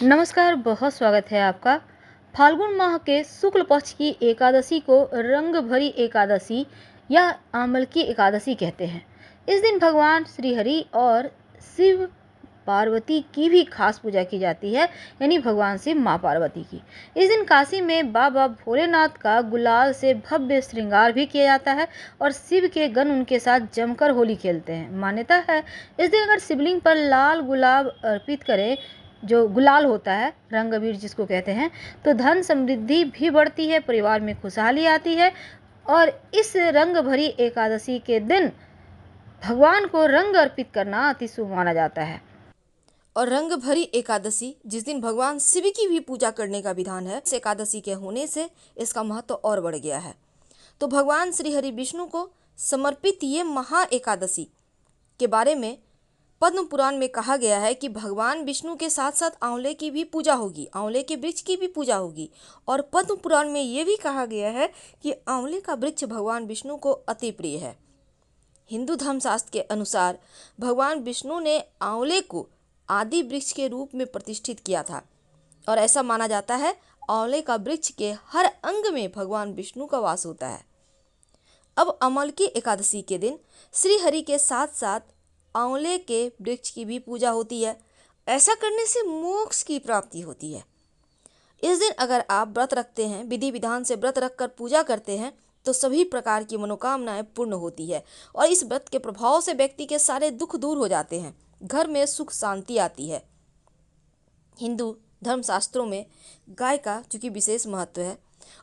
नमस्कार, बहुत स्वागत है आपका। फाल्गुन माह के शुक्ल पक्ष की एकादशी को रंग भरी एकादशी या आमलकी एकादशी कहते हैं। इस दिन भगवान श्री हरि और शिव पार्वती की भी खास पूजा की जाती है, यानी भगवान शिव माँ पार्वती की। इस दिन काशी में बाबा भोलेनाथ का गुलाल से भव्य श्रृंगार भी किया जाता है और शिव के गण उनके साथ जमकर होली खेलते हैं। मान्यता है इस दिन अगर शिवलिंग पर लाल गुलाब अर्पित करें, जो गुलाल होता है, रंग अबीर जिसको कहते हैं, तो धन समृद्धि भी बढ़ती है, परिवार में खुशहाली आती है। और इस रंग भरी एकादशी के दिन भगवान को रंग अर्पित करना अति शुभ माना जाता है। और रंग भरी एकादशी जिस दिन भगवान शिव की भी पूजा करने का विधान है, इस एकादशी के होने से इसका महत्व और बढ़ गया है। तो भगवान श्री हरि विष्णु को समर्पित ये महा एकादशी के बारे में पद्म पुराण में कहा गया है कि भगवान विष्णु के साथ साथ आंवले की भी पूजा होगी, आंवले के वृक्ष की भी पूजा होगी। और पद्म पुराण में ये भी कहा गया है कि आंवले का वृक्ष भगवान विष्णु को अति प्रिय है। हिंदू धर्मशास्त्र के अनुसार भगवान विष्णु ने आंवले को आदि वृक्ष के रूप में प्रतिष्ठित किया था और ऐसा माना जाता है आंवले का वृक्ष के हर अंग में भगवान विष्णु का वास होता है। अब अमलकी एकादशी के दिन श्री हरि के साथ साथ आंवले के वृक्ष की भी पूजा होती है। ऐसा करने से मोक्ष की प्राप्ति होती है। इस दिन अगर आप व्रत रखते हैं, विधि विधान से व्रत रखकर पूजा करते हैं, तो सभी प्रकार की मनोकामनाएं पूर्ण होती है और इस व्रत के प्रभाव से व्यक्ति के सारे दुख दूर हो जाते हैं, घर में सुख शांति आती है। हिंदू धर्मशास्त्रों में गाय का चूंकि विशेष महत्व है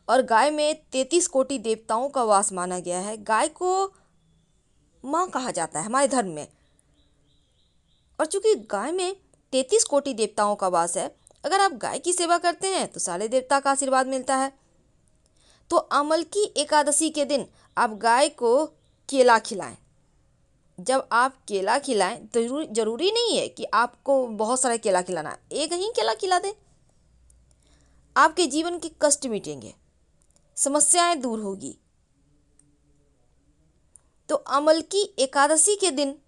और गाय में 33 कोटि देवताओं का वास माना गया है। गाय को माँ कहा जाता है हमारे धर्म में, और चूंकि गाय में 33 कोटि देवताओं का वास है, अगर आप गाय की सेवा करते हैं तो सारे देवता का आशीर्वाद मिलता है। तो अमलकी एकादशी के दिन आप गाय को केला खिलाएं। जब आप केला खिलाएं तो जरूरी नहीं है कि आपको बहुत सारा केला खिलाना है, एक ही केला खिला दें। आपके जीवन के कष्ट मिटेंगे, समस्याएं दूर होगी। तो अमलकी एकादशी के दिन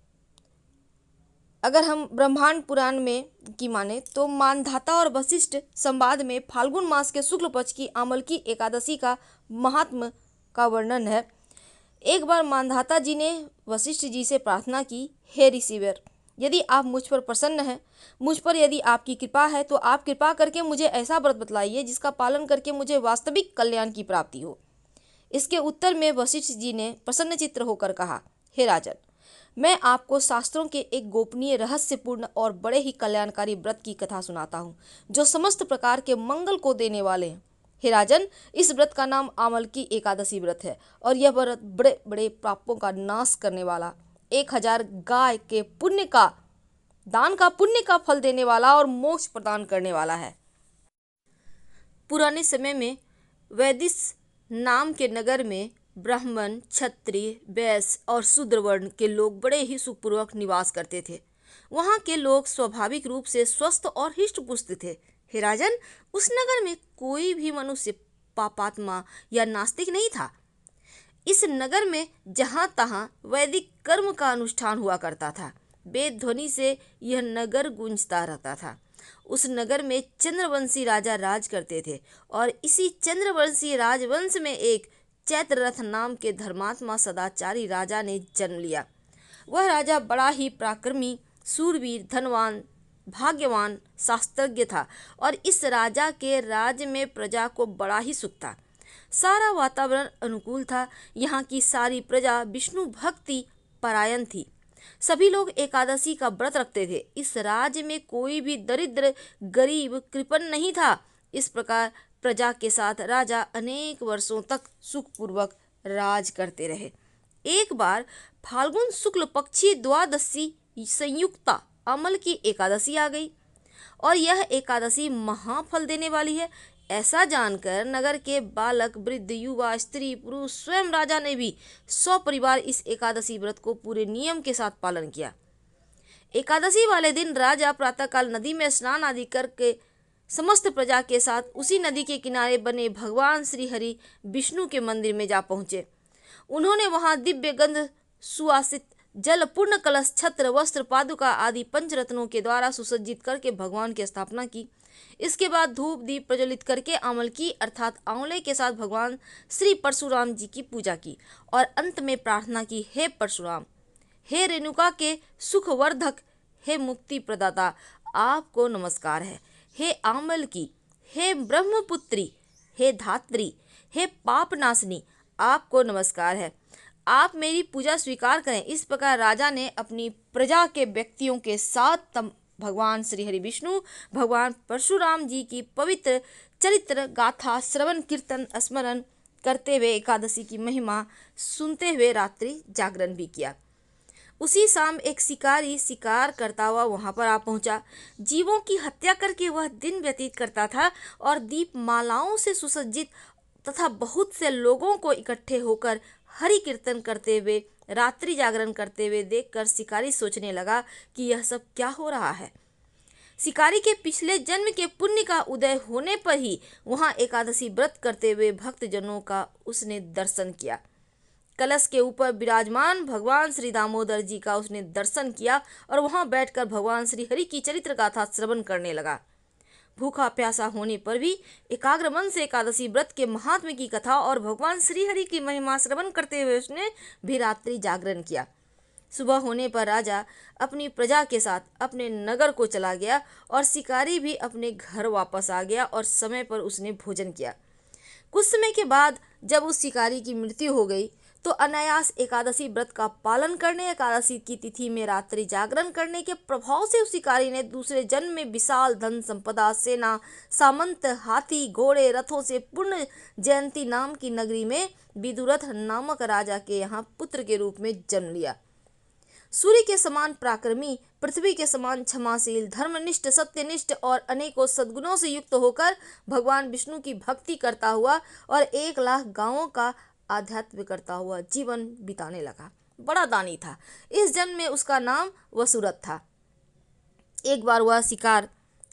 अगर हम ब्रह्मांड पुराण में की माने तो मानधाता और वशिष्ठ संवाद में फाल्गुन मास के शुक्ल पक्ष की अमलकी एकादशी का महात्म का वर्णन है। एक बार मानधाता जी ने वशिष्ठ जी से प्रार्थना की, हे ऋषिवर, यदि आप मुझ पर प्रसन्न हैं, मुझ पर यदि आपकी कृपा है, तो आप कृपा करके मुझे ऐसा व्रत बतलाइए जिसका पालन करके मुझे वास्तविक कल्याण की प्राप्ति हो। इसके उत्तर में वशिष्ठ जी ने प्रसन्न चित्त होकर कहा, हे राजन, मैं आपको शास्त्रों के एक गोपनीय रहस्यपूर्ण और बड़े ही कल्याणकारी व्रत की कथा सुनाता हूँ, जो समस्त प्रकार के मंगल को देने वाले हैं। हे राजन, इस व्रत का नाम अमलकी एकादशी व्रत है और यह व्रत बड़े बड़े पापों का नाश करने वाला, 1000 गाय के पुण्य का दान का पुण्य का फल देने वाला और मोक्ष प्रदान करने वाला है। पुराने समय में वैदिश नाम के नगर में ब्राह्मण, क्षत्रिय, वैश्य और शूद्र वर्ण के लोग बड़े ही सुखपूर्वक निवास करते थे। वहाँ के लोग स्वाभाविक रूप से स्वस्थ और हिष्ट-पुष्ट थे। हे राजन, उस नगर में कोई भी मनुष्य पापात्मा या नास्तिक नहीं था। इस नगर में जहाँ तहाँ वैदिक कर्म का अनुष्ठान हुआ करता था। वेद ध्वनि से यह नगर गूंजता रहता था। उस नगर में चंद्रवंशी राजा राज करते थे और इसी चंद्रवंशी राजवंश में एक चैत्ररथ नाम के धर्मात्मा सदाचारी राजा ने जन्म लिया। वह राजा बड़ा ही पराक्रमी, सूरवीर, धनवान, भाग्यवान, शास्त्रज्ञ था और इस राजा के राज्य में प्रजा को बड़ा ही सुख था। सारा वातावरण अनुकूल था। यहाँ की सारी प्रजा विष्णु भक्ति परायण थी। सभी लोग एकादशी का व्रत रखते थे। इस राज्य में कोई भी दरिद्र, गरीब, कृपण नहीं था। इस प्रकार प्रजा के साथ राजा अनेक वर्षों तक सुखपूर्वक राज करते रहे। एक बार फाल्गुन शुक्ल पक्षी द्वादशी संयुक्ता अमल की एकादशी आ गई और यह एकादशी महाफल देने वाली है। ऐसा जानकर नगर के बालक, वृद्ध, युवा, स्त्री, पुरुष, स्वयं राजा ने भी सपरिवार इस एकादशी व्रत को पूरे नियम के साथ पालन किया। एकादशी वाले दिन राजा प्रातःकाल नदी में स्नान आदि करके समस्त प्रजा के साथ उसी नदी के किनारे बने भगवान श्री हरि विष्णु के मंदिर में जा पहुँचे। उन्होंने वहाँ दिव्य गंध सुवासित जल पूर्ण कलश, छत्र, वस्त्र, पादुका आदि पंचरत्नों के द्वारा सुसज्जित करके भगवान की स्थापना की। इसके बाद धूप दीप प्रज्वलित करके आमलकी अर्थात आंवले के साथ भगवान श्री परशुराम जी की पूजा की और अंत में प्रार्थना की, हे परशुराम, हे रेणुका के सुखवर्धक, हे मुक्ति प्रदाता, आपको नमस्कार है। हे आमलकी, हे ब्रह्मपुत्री, हे धात्री, हे पापनाशिनी, आपको नमस्कार है। आप मेरी पूजा स्वीकार करें। इस प्रकार राजा ने अपनी प्रजा के व्यक्तियों के साथ भगवान श्री हरि विष्णु, भगवान परशुराम जी की पवित्र चरित्र गाथा श्रवण कीर्तन स्मरण करते हुए एकादशी की महिमा सुनते हुए रात्रि जागरण भी किया। उसी शाम एक शिकारी शिकार करता हुआ वहां पर आ पहुंचा। जीवों की हत्या करके वह दिन व्यतीत करता था और दीप मालाओं से सुसज्जित तथा बहुत से लोगों को इकट्ठे होकर हरि कीर्तन करते हुए रात्रि जागरण करते हुए देखकर शिकारी सोचने लगा कि यह सब क्या हो रहा है। शिकारी के पिछले जन्म के पुण्य का उदय होने पर ही वहां एकादशी व्रत करते हुए भक्तजनों का उसने दर्शन किया। कलश के ऊपर विराजमान भगवान श्री दामोदर जी का उसने दर्शन किया और वहां बैठकर भगवान श्री हरि की चरित्र गाथा श्रवण करने लगा। भूखा प्यासा होने पर भी एकाग्र मन से एकादशी व्रत के महात्म्य की कथा और भगवान श्री हरि की महिमा श्रवण करते हुए उसने भी रात्रि जागरण किया। सुबह होने पर राजा अपनी प्रजा के साथ अपने नगर को चला गया और शिकारी भी अपने घर वापस आ गया और समय पर उसने भोजन किया। कुछ समय के बाद जब उस शिकारी की मृत्यु हो गई तो अनायास एकादशी व्रत का पालन करने, एकादशी की तिथि में रात्रि जागरण करने के प्रभाव से उस शिकारी ने दूसरे जन्म में विशाल धन संपदा, सेना, सामंत, हाथी, घोड़े, रथों से पूर्ण जयंती नाम की नगरी में विदुरथ नामक राजा के यहाँ पुत्र के रूप में जन्म लिया। सूर्य के समान पराक्रमी, पृथ्वी के समान क्षमाशील, धर्मनिष्ठ, सत्यनिष्ठ और अनेकों सद्गुणों से युक्त होकर भगवान विष्णु की भक्ति करता हुआ और 1,00,000 गांवों का आध्यात्म करता हुआ जीवन बिताने लगा। बड़ा दानी था। इस जन्म में उसका नाम वसुरथ था। एक बार वह शिकार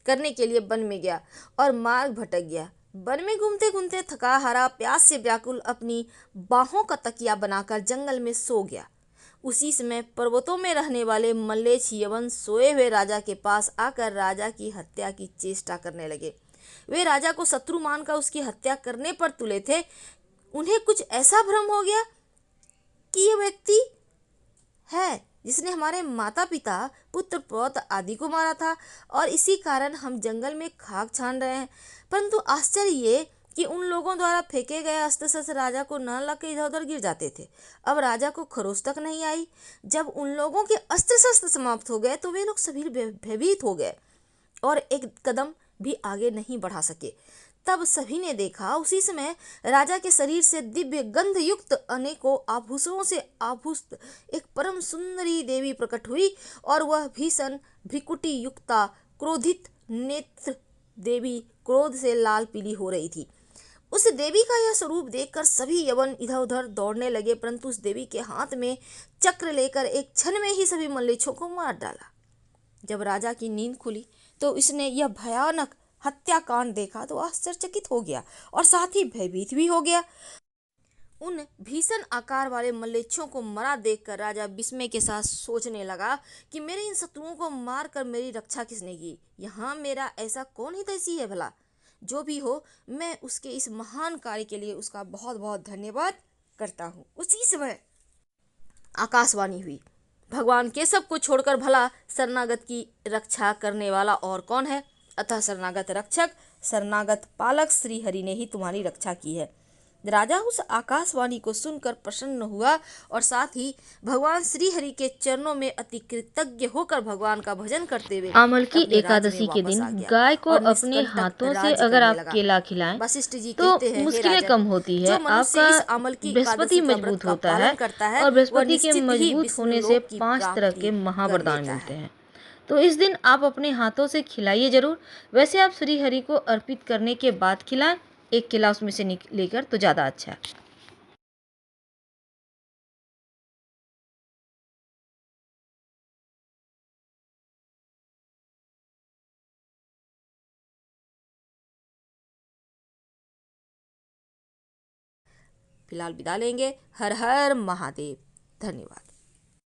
करने के लिए वन में गया और मार्ग भटक गया। वन में घूमते घूमते थका हारा, प्यास से व्याकुल अपनी बाहों का तकिया बनाकर जंगल में सो गया। उसी समय पर्वतों में रहने वाले मल्लेच्छ यवन सोए हुए राजा के पास आकर राजा की हत्या की चेष्टा करने लगे। वे राजा को शत्रु मानकर उसकी हत्या करने पर तुले थे। उन्हें कुछ ऐसा भ्रम हो गया कि यह व्यक्ति है जिसने हमारे माता पिता, पुत्र पौत्र आदि को मारा था और इसी कारण हम जंगल में खाक छान रहे हैं। परंतु आश्चर्य ये कि उन लोगों द्वारा फेंके गए अस्त्र शस्त्र राजा को न लग के इधर उधर गिर जाते थे। अब राजा को खरोच तक नहीं आई। जब उन लोगों के अस्त्र शस्त्र समाप्त हो गए तो वे लोग सभी भयभीत हो गए और एक कदम भी आगे नहीं बढ़ा सके। तब सभी ने देखा, उसी समय राजा के शरीर से दिव्य गंध युक्त अनेकों आभूषणों से आभूषित एक परम सुंदरी देवी प्रकट हुई और वह भीषण भ्रिकुटी युक्ता क्रोधित नेत्र देवी क्रोध से लाल पीली हो रही थी। उस देवी का यह स्वरूप देखकर सभी यवन इधर उधर दौड़ने लगे, परंतु उस देवी के हाथ में चक्र लेकर एक क्षण में ही सभी मल्लेच्छों को मार डाला। जब राजा की नींद खुली तो इसने यह भयानक हत्याकांड देखा तो आश्चर्यचकित हो गया और साथ ही भयभीत भी हो गया। उन भीषण आकार वाले मल्लेच्छों को मरा देखकर राजा विस्मय के साथ सोचने लगा कि मेरे इन शत्रुओं को मारकर मेरी रक्षा किसने की। यहाँ मेरा ऐसा कौन हितैषी है भला। जो भी हो, मैं उसके इस महान कार्य के लिए उसका बहुत बहुत धन्यवाद करता हूँ। उसी समय आकाशवाणी हुई, भगवान केशव को छोड़कर भला शरणागत की रक्षा करने वाला और कौन है। अतः शरणागत रक्षक, शरणागत पालक श्री हरि ने ही तुम्हारी रक्षा की है। राजा उस आकाशवाणी को सुनकर प्रसन्न हुआ और साथ ही भगवान श्री हरि के चरणों में अति कृतज्ञ होकर भगवान का भजन करते हुए आमलकी एकादशी के दिन गाय को अपने हाथों से अगर आप केला खिलाएं वशिष्ठ जी तो कहते हैं, मुश्किलें कम होती है, आपका बृहस्पति मजबूत होता है और बृहस्पति के मजबूत होने से 5 तरह के महावरदान मिलते हैं। तो इस दिन आप अपने हाथों से खिलाइए जरूर। वैसे आप श्री हरि को अर्पित करने के बाद खिलाएं, एक केला उसमें से लेकर तो ज़्यादा अच्छा है। फिलहाल विदा लेंगे। हर हर महादेव। धन्यवाद।